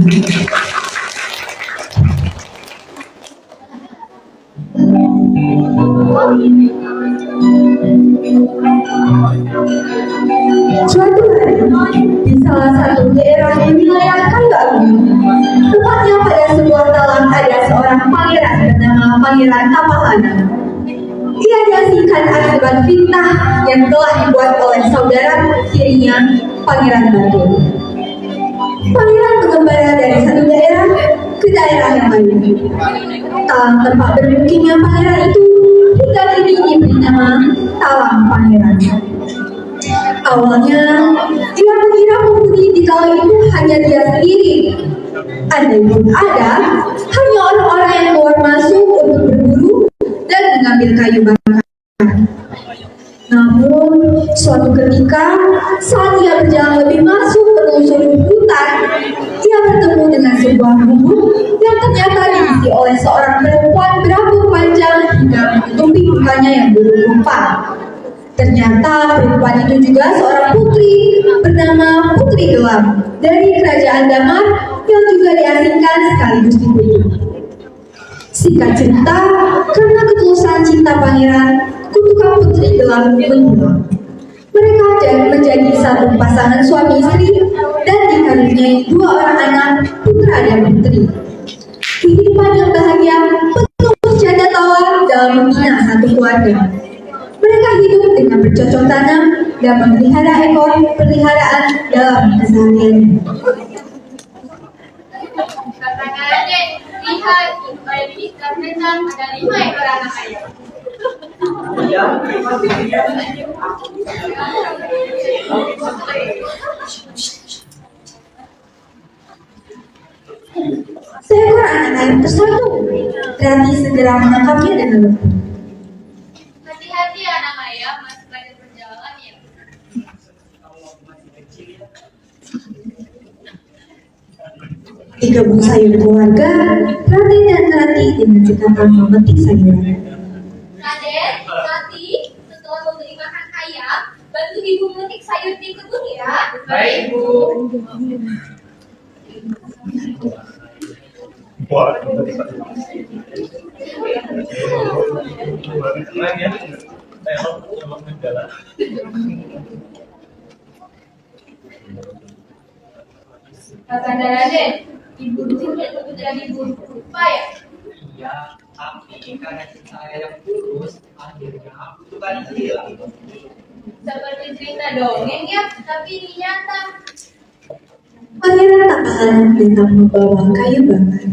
Suatu hari, di salah satu daerah di wilayah Kayu Agung, tepatnya pada sebuah talang ada seorang pangeran bernama Pangeran Tapahana. Ia diasingkan akibat fitnah yang telah dibuat oleh saudara tirinya, Pangeran Batu. Pangeran mengembara dari satu daerah ke daerah yang lain. Talang tempat bermukimnya pangeran itu hingga kini diberi nama Talang Pangeran. Awalnya, ia mengira penghuni di talang itu hanya dia sendiri. Andaipun ada, hanya orang-orang yang keluar masuk untuk berburu dan mengambil kayu bakar. Namun, suatu ketika, saat ia berjalan lebih masuk menelusuri hutan, ia bertemu dengan sebuah gubuk yang ternyata diisi oleh seorang perempuan berambut panjang hingga menutupi mukanya yang berlumpur. Ternyata perempuan itu juga seorang putri bernama Putri Gelap dari kerajaan Damar yang juga diasingkan sekaligus dibunuh. Singkat cerita, karena ketulusan cinta pangeran, kutukan Putri Gelap menjulang. Mereka menjadi satu pasangan suami istri dan dikaruniai 2 orang anak, putra dan putri. Kehidupan yang bahagia penuh bercanda tawa dalam membina satu keluarga. Mereka hidup dengan bercocok tanam dan memelihara ekor peliharaan dalam kesehariannya. Katakan adik, lihat, supaya bisa menang ada 5 ekor anak ayam. Seekor anak ayam tersatu, Rati segera menangkapnya dengan lembut. Hati-hati anak ayam, masih banyak perjalanan ya. Di kebun sayur keluarga, Rati dan Rati dengan cekatan memetik sayuran. Raden, Rati, setelah memberi makan ayam, bantu ibu memetik sayur di kebun ya. Baik, Bu. Kakanda Raden, ibu dulu menjadi guru rupa ya. Iya, tapi karena saya yang kurus, akhirnya aku bukan hilang. Seperti cerita dongeng ya, tapi ini nyata. Pangeran Tapahana datang membawa kayu bakar.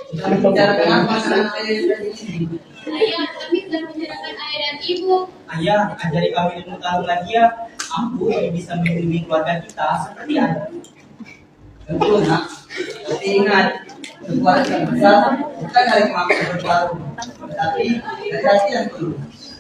Sudah membicarakan apa sama ayah di sini? Ayah, kami sedang menceritakan ayah dan ibu. Ayah, ajari kami ilmu tahu lagi ya. Aku yang bisa melindungi keluarga kita seperti Anda. Betul, Nak. Tapi ingat, kekuatan yang besar bukan dari kemampuan berbaru, tapi dari hati yang tulus.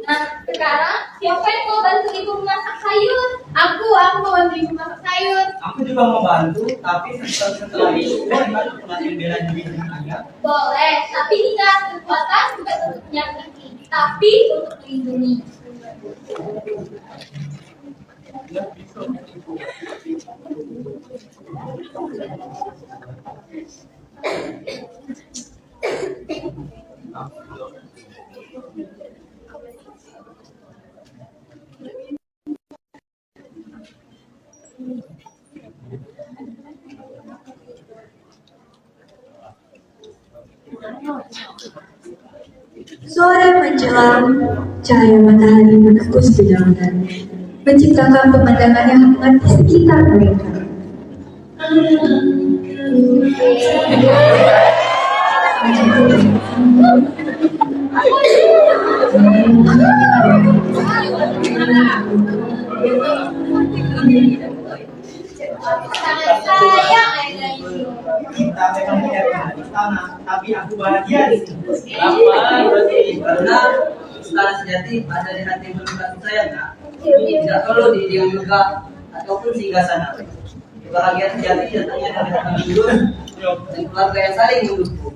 Nah, sekarang siapa yang mau bantu ibu memasak sayur? Aku mau bantu ibu masak sayur. Aku juga mau bantu, tapi setelah itu, bagaimana pelatih bela diri dengan ayah? Boleh, tapi ingat kekuatan bukan untuk menyakiti, tapi untuk melindungi. Sore menjelang, cahaya matahari menembus dedaunan, menciptakan pemandangan yang hangat di sekitar mereka. Sangat sayang ayah dan ibu. Kita memang tidak tinggal di istana, tapi aku bahagia di sini. Kenapa? Berarti karena istana sejati ada di hati penuh kasih sayang, Nak. Tidak perlu di diam megah ataupun singgah sana. Kebahagiaan sejati datangnya dari hati jujur dan keluarga yang saling mendukung.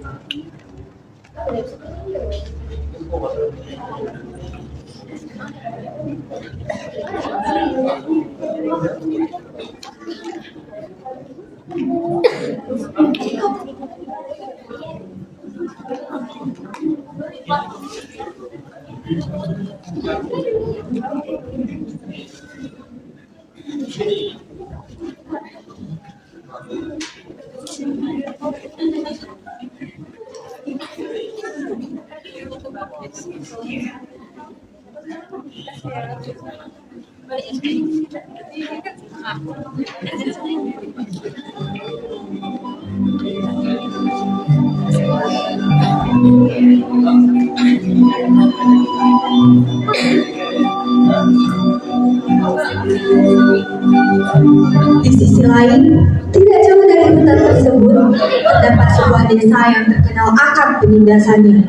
Di sisi lain, tidak jauh dari hutan tersebut, terdapat sebuah desa yang terkenal akan penindasannya.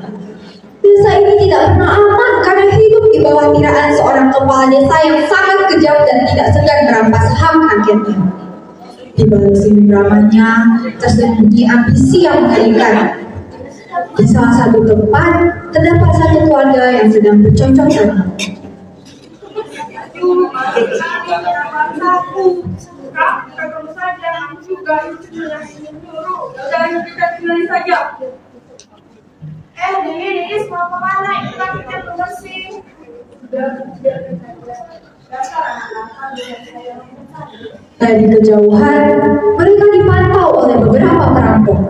Desa ini tidak pernah aman karena hidup di bawah tiraan seorang kepala desa yang sangat kejam dan tidak segan merampas hak rakyatnya. Di balik sindromannya tersembunyi ambisi yang mengerikan. Di salah satu tempat, terdapat satu keluarga yang sedang bercocok tanam. Denis mau kemana? Kita bersih. Dari kejauhan, mereka dipantau oleh beberapa perampok.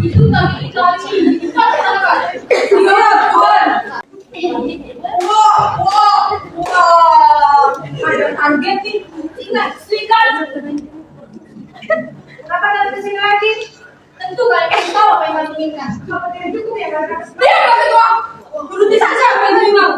Itu tadi kali. Kita kan? Iya, Tuhan. Wah. Ada target nih. Ingat, sikat. Kenapa ada kesini lagi? Tentu kalian tahu apa yang kalian inginkan. Kalau tidak cukup ya kalian harus bayar kami uang. Turuti saja apa yang kalian mau.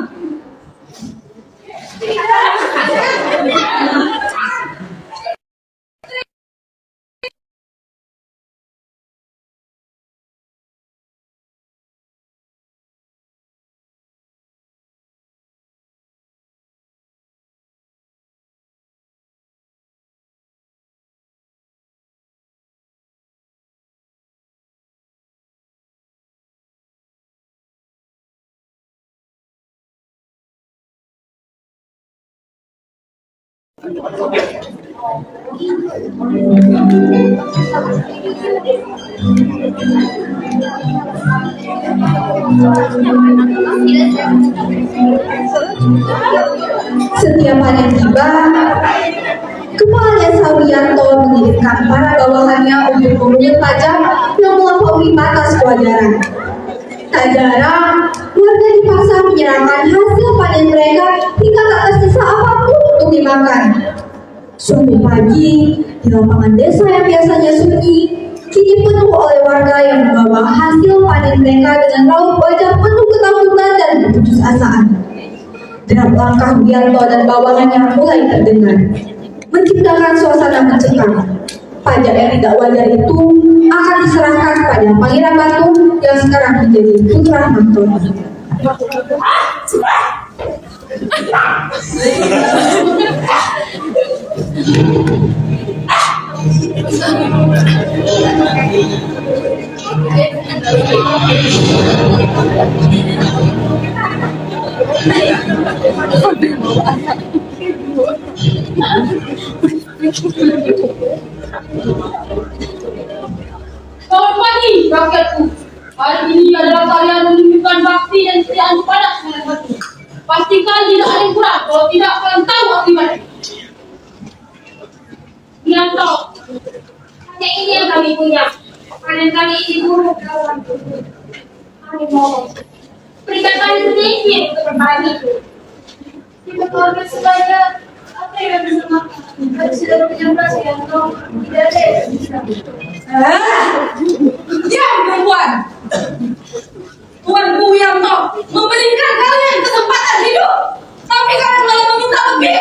Setiap panen tiba, Kepala Desa Wiyanto mengirimkan para bawahannya untuk memungut pajak yang melampaui batas kewajaran. Tak jarang, warga dipaksa menyerahkan hasil panen mereka hingga tak tersisa apapun untuk dimakan. Subuh pagi, di lapangan desa yang biasanya sunyi, kini penuh oleh warga yang membawa hasil panen mereka dengan raut wajah penuh ketakutan dan keputusasaan. Derap langkah Wiyanto dan bawahannya mulai terdengar, menciptakan suasana mencekam. Pajak yang tidak wajar itu akan diserahkan pada Pangeran Batu yang sekarang menjadi putra Mantoni. Selamat pagi, rakyatku. Hari ini adalah kalian menunjukkan bakti dan kesetiaan kepada Pangeran Batu. Pastikan tidak ada yang kurang, kalau tidak kalian tahu akibatnya. Wiyanto, hanya ini yang kami punya. Panen kami ini buruk. Kami mohon, berikan kami sedikit untuk berpanen itu. Kita keluarga sebanyak apa yang bisa makan? Kami sudah menyembah Wiyanto, tidak ada yang bisa. Diam perempuan. Tuan Wiyanto memberikan kalian kesempatan hidup, tapi kalian malah meminta lebih.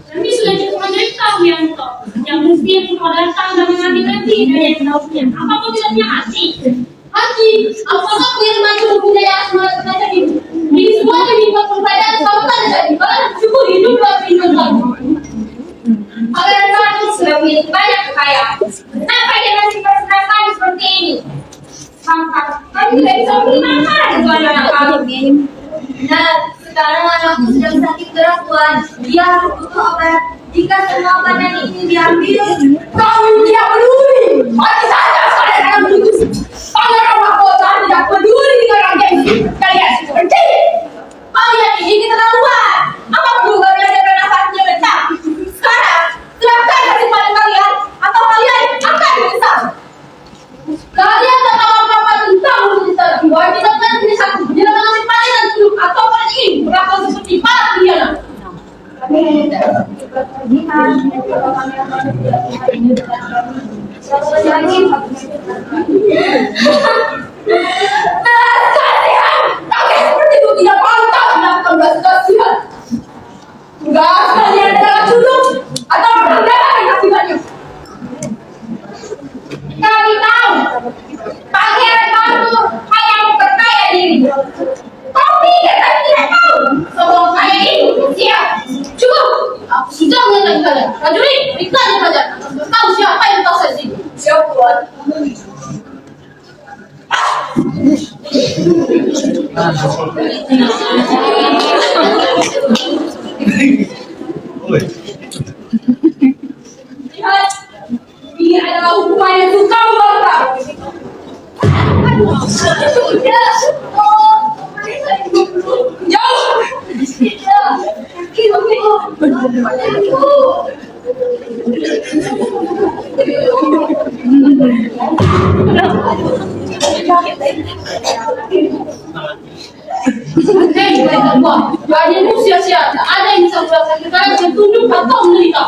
Kami sudah cukup menderita Wiyanto. Yang mesti mau datang dan mengambil lebih dari yang tahunya. Apapun tidak punya hati. Hati, apakah punya maju budaya semacam itu? Ini semua demi kepercayaan keselamatan jadi. Kalian cukup hidup dalam kehidupan. Orang tidak bisa beli makan itu anak kami. Nah, sekarang anakku sedang sakit keras, Tuan. Dia butuh obat. Jika semua makanan ini diambil, Kami tidak peduli. Mati saja sekalian dengan putus. Pangeran mahkota tidak peduli dengan rakyat ini. Kalian pergi. Kalian ini keterlaluan. Apa perlu kalian yang bernafasnya mentah? Sekarang, silahkan kesimpulan kalian atau kalian akan menyesal. Kalian tak tahu apa-apa tentang keputusan. Wajib akan satu. Bila mengambil panggilan hidup atau orang ini berlaku seperti para pilihan. Kasihan, kakek seperti itu tidak pantas melakukan belas kasihan. Enggak, kalian adalah culuk atau berdarah yang akibatnya. Kami tahu, pangeran baru hanya memperkaya diri. Kau pikir kami tidak tahu, sombong saya ini siap. Cukup, aku sudah mengenai kalian. Prajurit, berikan saja. Tahu siapa yang tahu saya sini. Siap, Tuan. Lihat, ini adalah hukuman yang suka membakar. Jauh. Hei, mereka buah. Kalian itu sia-sia. Tak ada yang bisa melakukan kalian bertunduk atau menderita.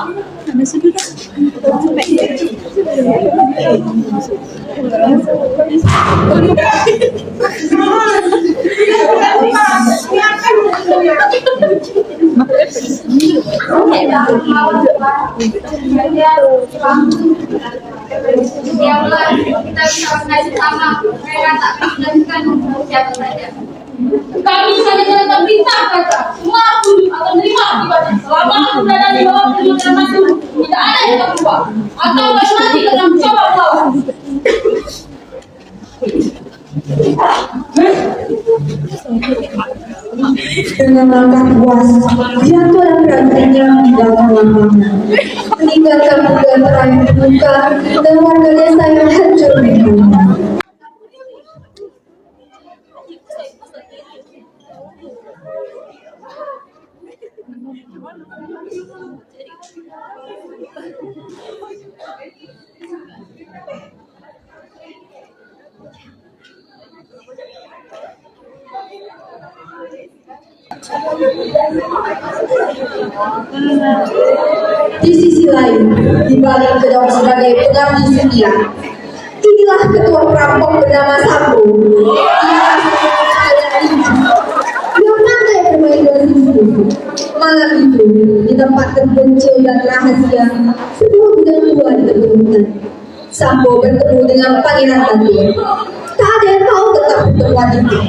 Diamlah, kita bisa mengaji sama. Mereka tak mengajukan siapa saja. Kami hanya menetap perintah kata semua aku akan menerima akibatnya. Selama aku berada di bawah perlindungan itu, tidak ada yang akan berubah atau akan mati karena mencoba melawan. dengan langkah puas, jatuh dan prajuritnya di belakang lapangan. Meninggalkan budak terakhir terluka dan warga desa yang hancur mental. Di sisi lain, di balik kedok sebagai pengabdi setia, inilah ketua perampok bernama Sambo. Ia pandai bermain dua. Malam itu, di tempat terpencil dan rahasia, sebuah gudang tua ditemukan. Sambo bertemu dengan Pangeran Batu. Tak ada yang tahu tentang pertemuan itu.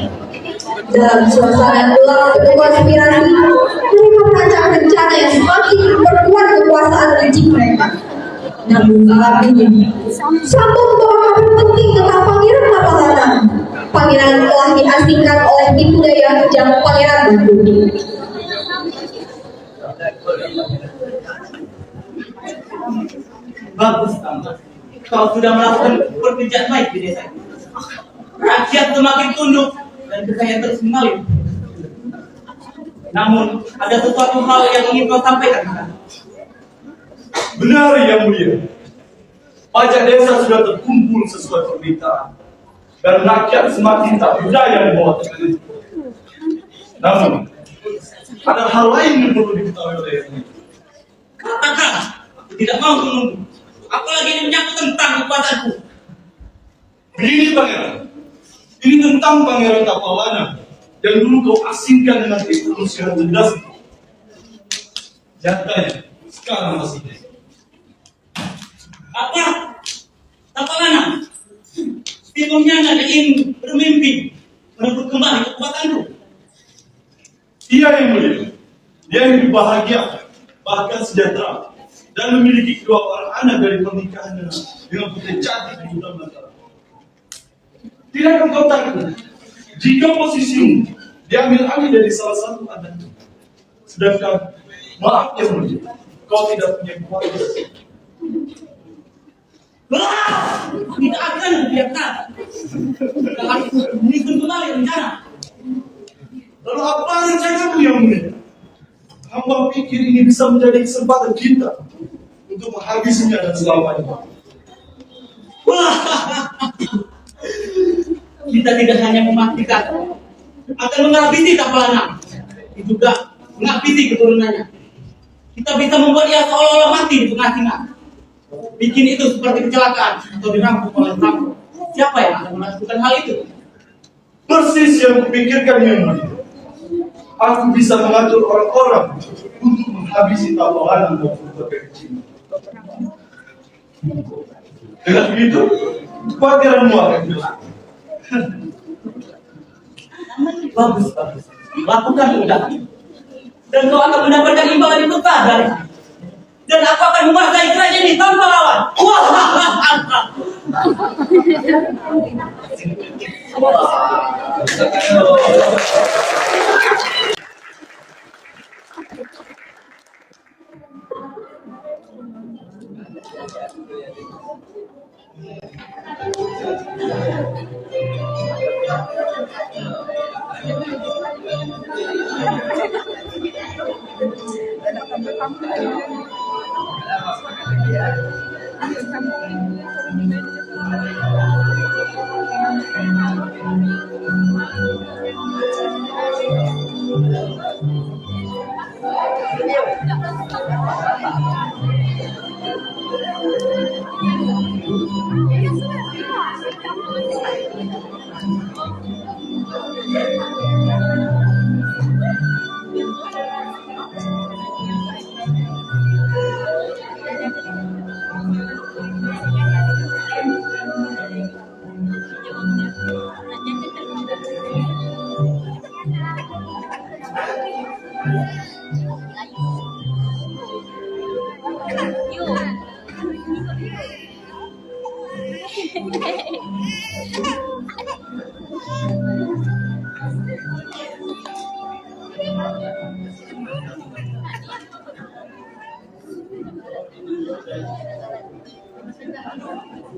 Dalam suasana gelap penuh konspirasi, mereka merancang rencana yang semakin memperkuat kekuasaan rejim mereka. Namun alaminya, Sambo membawa kabar penting tentang Pangeran Mapalana. Pangeran telah diasingkan oleh tipu daya kejam Pangeran Batu. Bagus, Tamat. Kau sudah melakukan pekerjaan baik di desa ini. Rakyat semakin tunduk dan kekayaan terus mengalir. Namun, ada sesuatu hal yang ingin kau sampaikan ke kami. Benar, Yang Mulia. Pajak desa sudah terkumpul sesuai permintaan. Dan rakyat semakin tak berdaya di bawah tekanan itu. Namun, ada hal lain yang perlu diketahui oleh Yang Mulia. Katakan, aku tidak mau menunggu. Apalagi ini menyangkut tentang kekuasaanku. Begini, Pangeran. Ini tentang Pangeran Tapawana yang dulu kau asingkan dengan kemanusiaan cerdas itu. Nyatanya, sekarang masih desa. Apa? Tapalana? Sebelumnya ada ingin bermimpi merebut kembali kekuatanku. Iya, Yang Mulia. Dia hidup bahagia, bahkan sejahtera, dan memiliki kedua orang anak dari pernikahan dengan putri cantik di Hutan Belantara. Tidakkah kau takut jika posisimu diambil alih dari salah satu anak, sedangkan maaf yang mulia, kau tidak punya kualitas? Tidak akan dibiarkan. Ini kembali rencana. Lalu apa rencanamu yang mulia? Hamba pikir ini bisa menjadi kesempatan kita untuk menghabisinya dan selamanya. Kita tidak hanya mematikan, akan menghabisi Tapalana, juga menghabisi keturunannya. Kita bisa membuat ia seolah-olah mati di pengasingan. Bikin itu seperti kecelakaan atau dirampok oleh perampok. Siapa yang akan melakukan hal itu? Persis yang kupikirkan yang mulia. Aku bisa mengatur orang-orang untuk menghabisi Tapalana dan berbagai kecil. Dengan begitu, kekhawatiranmu akan hilang. Bagus. Lakukan mudah. Dan kau akan mendapatkan imbalan yang besar dari. Dan aku akan menguasai kerajaan ini tanpa lawan.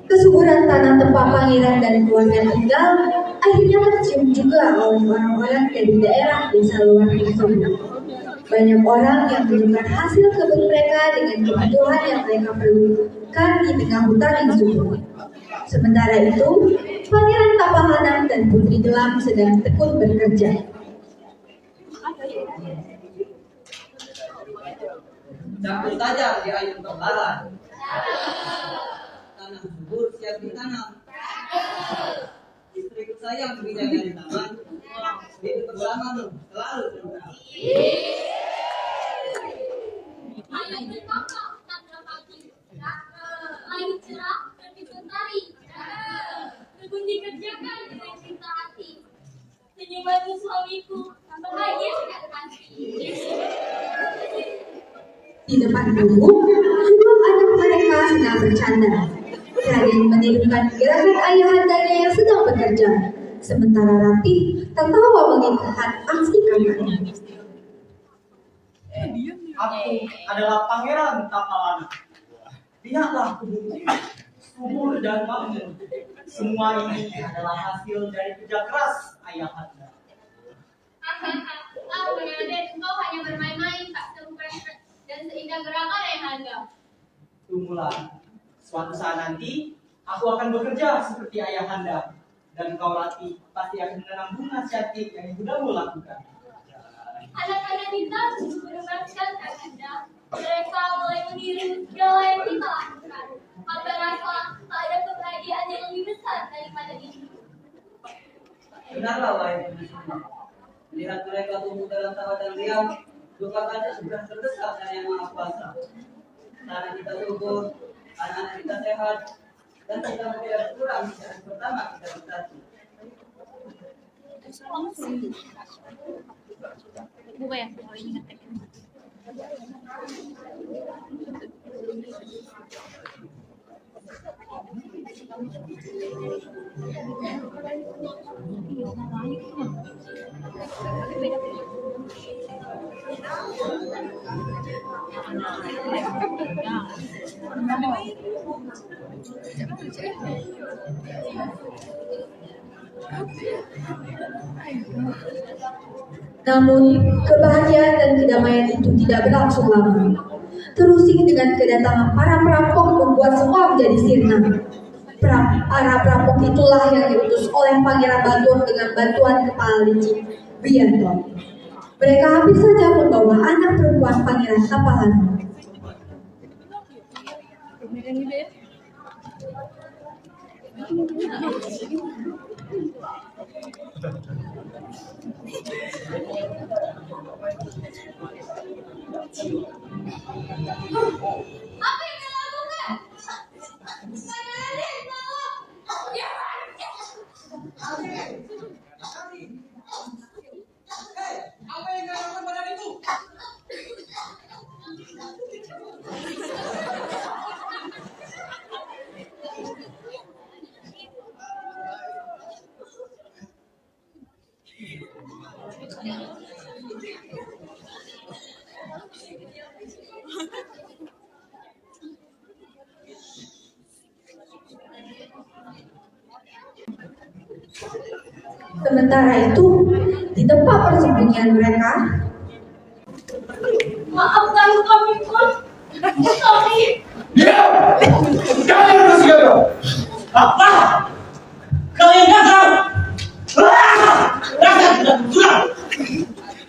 Kesuburan tanah tempat pangeran dan keluarga tinggal akhirnya tercium juga oleh orang-orang dari daerah desa luar tersebut. Banyak orang yang menukar hasil kebun mereka dengan kebutuhan yang mereka perlukan di tengah hutan yang subur. Sementara itu, Pangeran Tapahanang dan Putri Gelam sedang tekun bekerja. Campur saja di ayun kembaran. Tanah subur siap ditanam. Istriku sayang kebijakan di taman. Hidup bersamamu selalu tentram. Langit cerah dan mentari. Kebun dikerjakan dengan cinta hati. Senyumanmu suamiku bahagia dan hati. Di depan gubuk, kedua anak mereka sedang bercanda. Raden menirukan gerakan ayahandanya yang sedang bekerja, sementara Ratih tertawa melihat aksi kakaknya. Aku adalah Pangeran Tapalana. Lihatlah kebunku, subur dan makmur. Semua ini adalah hasil dari kerja keras ayahanda. Raden, engkau hanya bermain-main, tak sebukan dan seindah gerakan ayahanda. Tunggulah, suatu saat nanti aku akan bekerja seperti ayahanda. Dan kau Ratih pasti akan menanam bunga cantik yang ibundamu lakukan. Anak-anak kita berbangsa ayahanda. Mereka mulai meniru segala yang kita lakukan. Maka rasa tak ada kebahagiaan yang lebih besar daripada itu. Benarlah wahai Punya. Lihat mereka tumbuh dalam tawa dan diam. Lupakannya sudah terdesak dari Yang Maha Kuasa. Tanah kita subur, anak-anak kita sehat, dan kita tidak kurang di saat pertama kita bersatu. Bukan ya, kalau ingat Namun, kebahagiaan dan kedamaian itu tidak berlangsung lama. Terusik dengan kedatangan para perampok membuat semua menjadi sirna. Para perampok itulah yang diutus oleh Pangeran Batur dengan bantuan kepala licik, Bianto. Mereka hampir saja membawa anak perempuan Pangeran Tapalan. Apa yang kau lakukan? Saya Raden, tolong. Ya, Apa yang kau lakukan pada itu? Sementara itu, di tempat persembunyian mereka, maafkan kami, Pun. Kami Diam! Kalian bersenjata! Apa? Kalian gagal! Dasar tidak curang!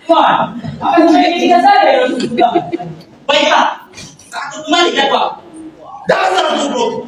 Tuan, apa yang saya inginkan saja yang harus dilakukan? Baiklah, aku kembali jadwal. Dasar goblok!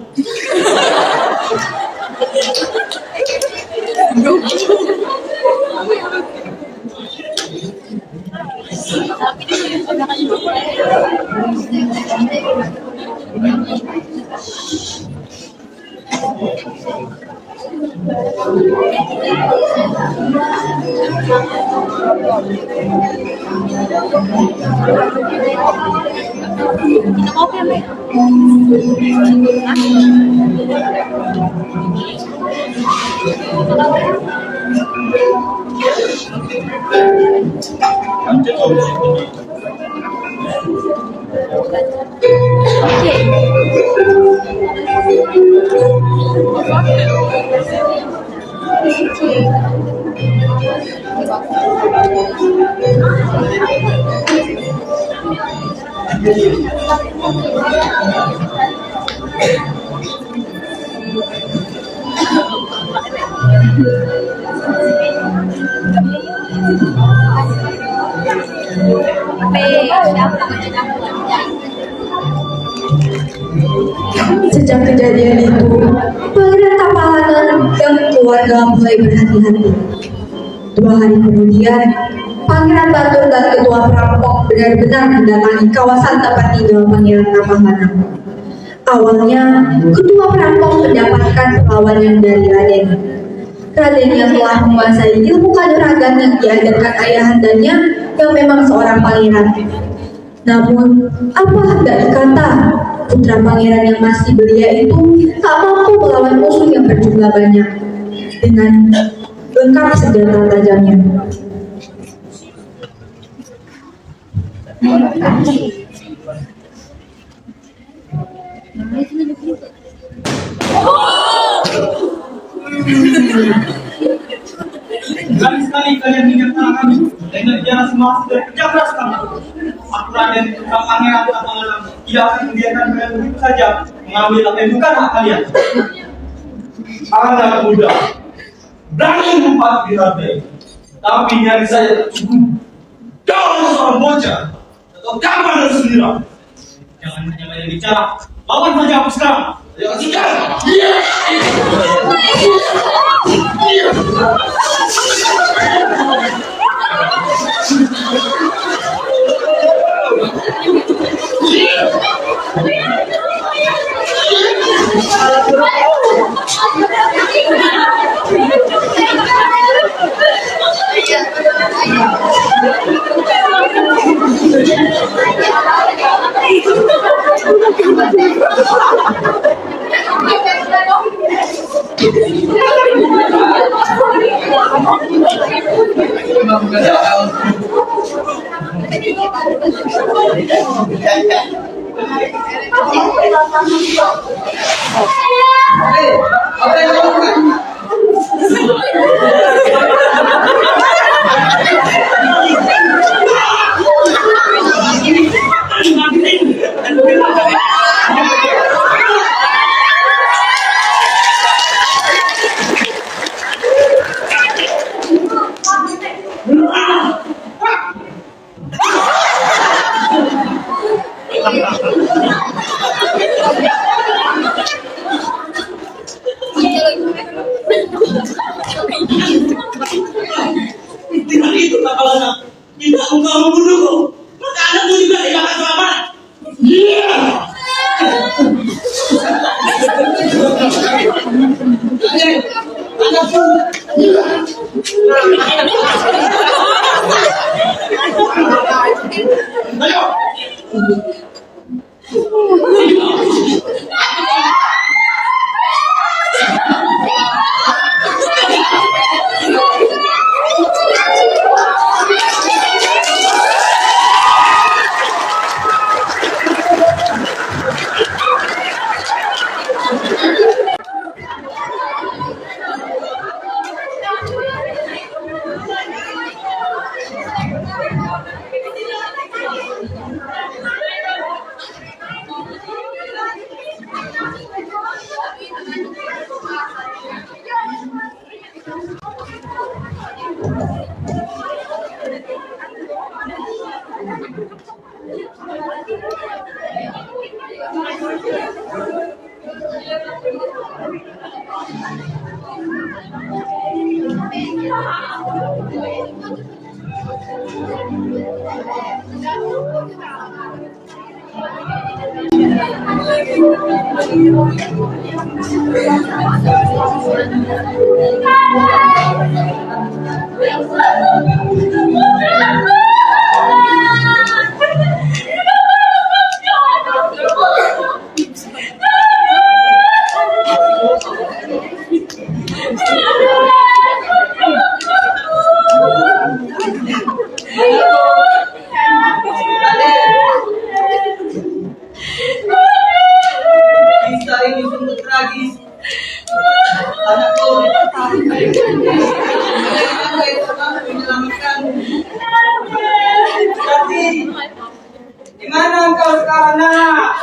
Sejak kejadian itu, Pangeran Tapalan dan keluarga mulai berhati-hati. 2 hari kemudian, Pangeran Batur dan ketua perampok benar-benar mendatangi kawasan tempat tinggal Pangeran Tapalan. Awalnya, ketua perampok mendapatkan perlawanan dari Raden. Raden yang telah menguasai ilmu kanuragan yang diajarkan ayahandanya yang memang seorang pangeran. Namun, apa hendak dikata, putra pangeran yang masih belia itu tak mampu melawan musuh yang berjumlah banyak dengan lengkap senjata tajamnya. Berani sekali kalian mengingatkan kami dengan biara semua sudah kerja keras kami. Aku Raden Putra Pangeran Tapalan tidak akan membiarkan kalian begitu saja mengambil apa yang bukan hak kalian. Anak muda berani membuat Raden, tapi nyari saya cukup. Kau hanya seorang bocah atau kapan harus menira. Jangan hanya banyak bicara, lawan saja aku sekarang. Ayo sekarang. Apa yang dilakukan? Tidak itu tak kalah nak. Jika engkau membunuhku, maka anakmu juga tidak akan selamat. Ayo. Kisah ini sungguh tragis. Anakku, menyelamatkan. Tapi, di mana engkau sekarang, nak?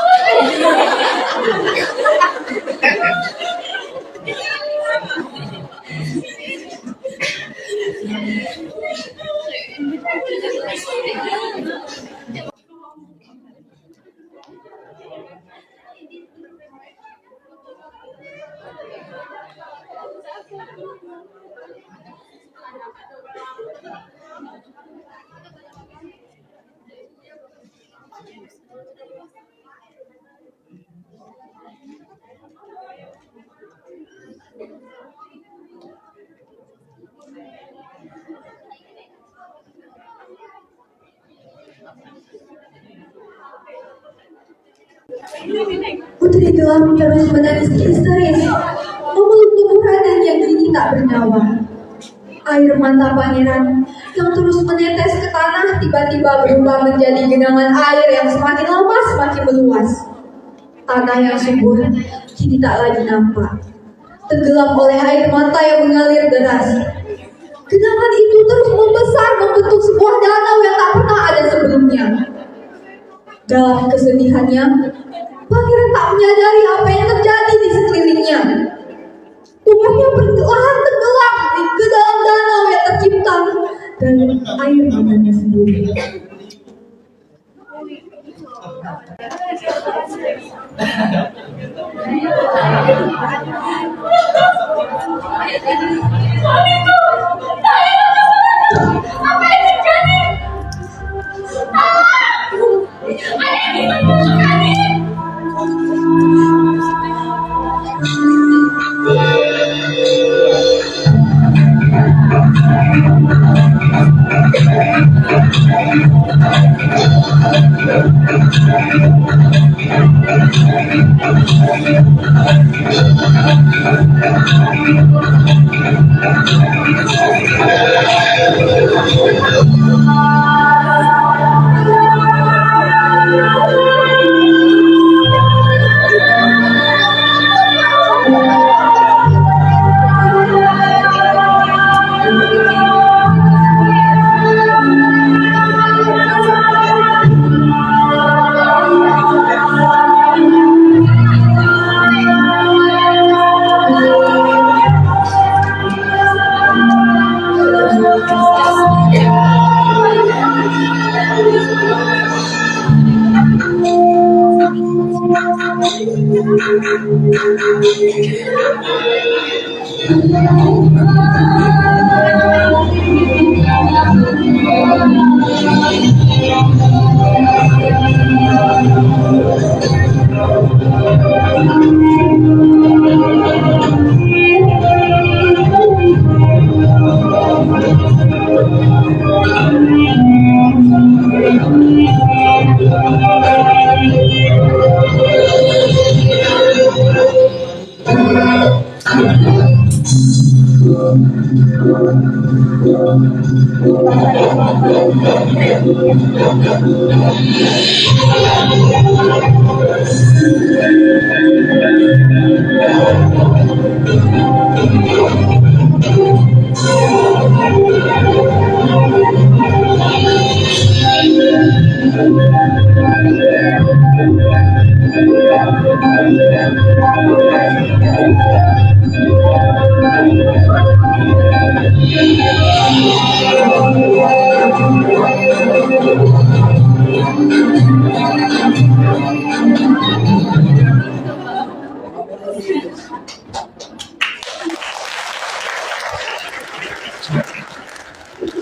Putri gelap terus menangis histeris, memeluk tubuh Raden yang kini tak bernyawa. Air mata pangeran yang terus menetes ke tanah tiba-tiba berubah menjadi genangan air yang semakin lama semakin meluas. Tanah yang subur kini tak lagi nampak, tenggelam oleh air mata yang mengalir deras. Genangan itu terus membesar membentuk sebuah danau yang tak pernah ada sebelumnya. Dalam kesedihannya, pangeran tak menyadari apa yang terjadi di sekelilingnya. Tubuhnya perlahan tenggelam ke dalam danau yang tercipta dari air matanya sendiri. Apa yang terjadi? Ada yang bisa dilakukan?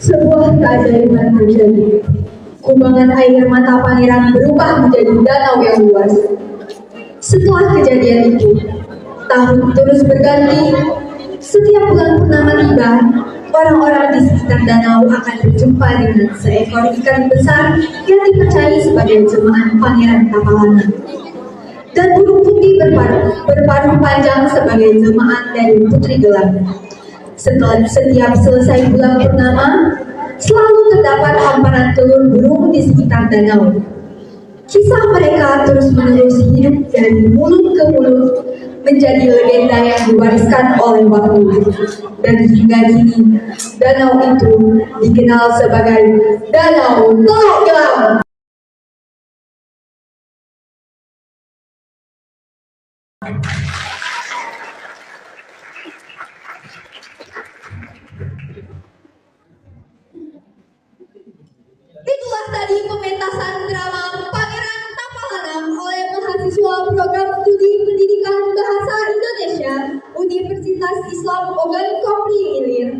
Sebuah keajaiban terjadi. Kubangan air mata pangeran berubah menjadi danau yang luas. Setelah kejadian itu, tahun terus berganti. Setiap bulan purnama tiba, orang-orang di sekitar danau akan berjumpa dengan seekor ikan besar yang dipercayai sebagai jelmaan pangeran Tapalana. Dan burung putih berparuh panjang sebagai jelmaan dari putri gelap. Setelah setiap selesai bulan purnama, selalu terdapat hamparan telur burung di sekitar danau. Kisah mereka terus-menerus hidup dari mulut ke mulut, menjadi legenda yang diwariskan oleh waktu. Dan hingga kini, danau itu dikenal sebagai Danau Teluk Gelam. Itulah tadi pementasan drama Pangeran Tapalana oleh mahasiswa program studi pendidikan bahasa Indonesia Universitas Islam Ogan Komering Ilir,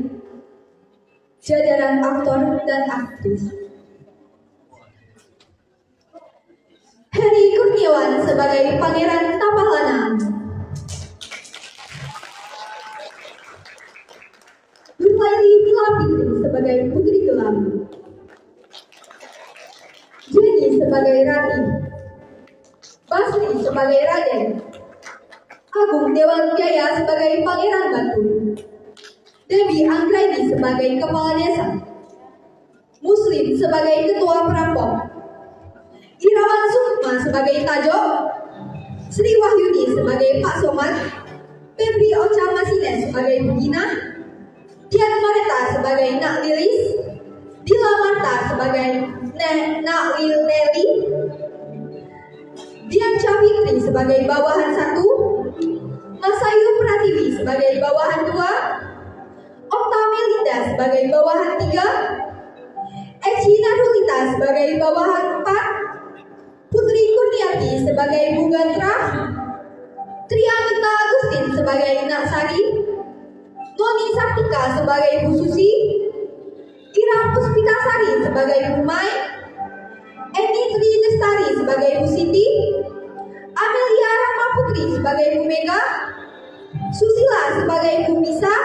jajaran aktor dan aktris. Heri Kurniawan sebagai Pangeran Tapalana, Nurlaili Pilapitri sebagai Putri Gelap, Jenny sebagai Rati, Basri sebagai Raden, Agung Dewan Jaya sebagai Pangeran Batu, Dewi Anggraini sebagai Kepala Desa, Muslim sebagai Ketua Perampok, Irawan Sukma sebagai Tajo, Sri Wahyuni sebagai Pak Somad, Febri Ocha Masines sebagai Bugina, Dian Mareta sebagai Nak Lilis, Dila Marta sebagai Nak Lili, Dian Chavitri sebagai bawahan 1, Masayu Pratiwi sebagai bawahan 2, Okta Melinda sebagai bawahan 3, Eci Narulita sebagai bawahan 4, Putri Kurniati sebagai Bu Gantra, Triamita Agustin sebagai Nak Sari, Noni Sartika sebagai Bu Susi, Ira Puspitasari sebagai Bu Mai, Eni Tri Lestari sebagai Bu Siti, Amelia Rahma Putri sebagai Bu Mega, Susila sebagai Bu Misa,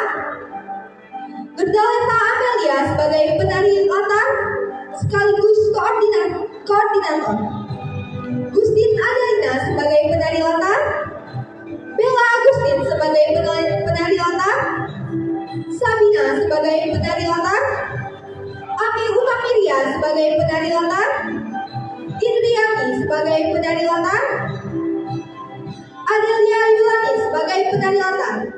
Berdaleta Amelia Amalia sebagai penari latar sekaligus koordinator. Gustin Adelina sebagai penari latar, Bella Agustin sebagai penari latar, Sabina sebagai penari latar, Ami Utamiria sebagai penari latar, Indriani sebagai penari latar, Adelia Yulani sebagai penari latar.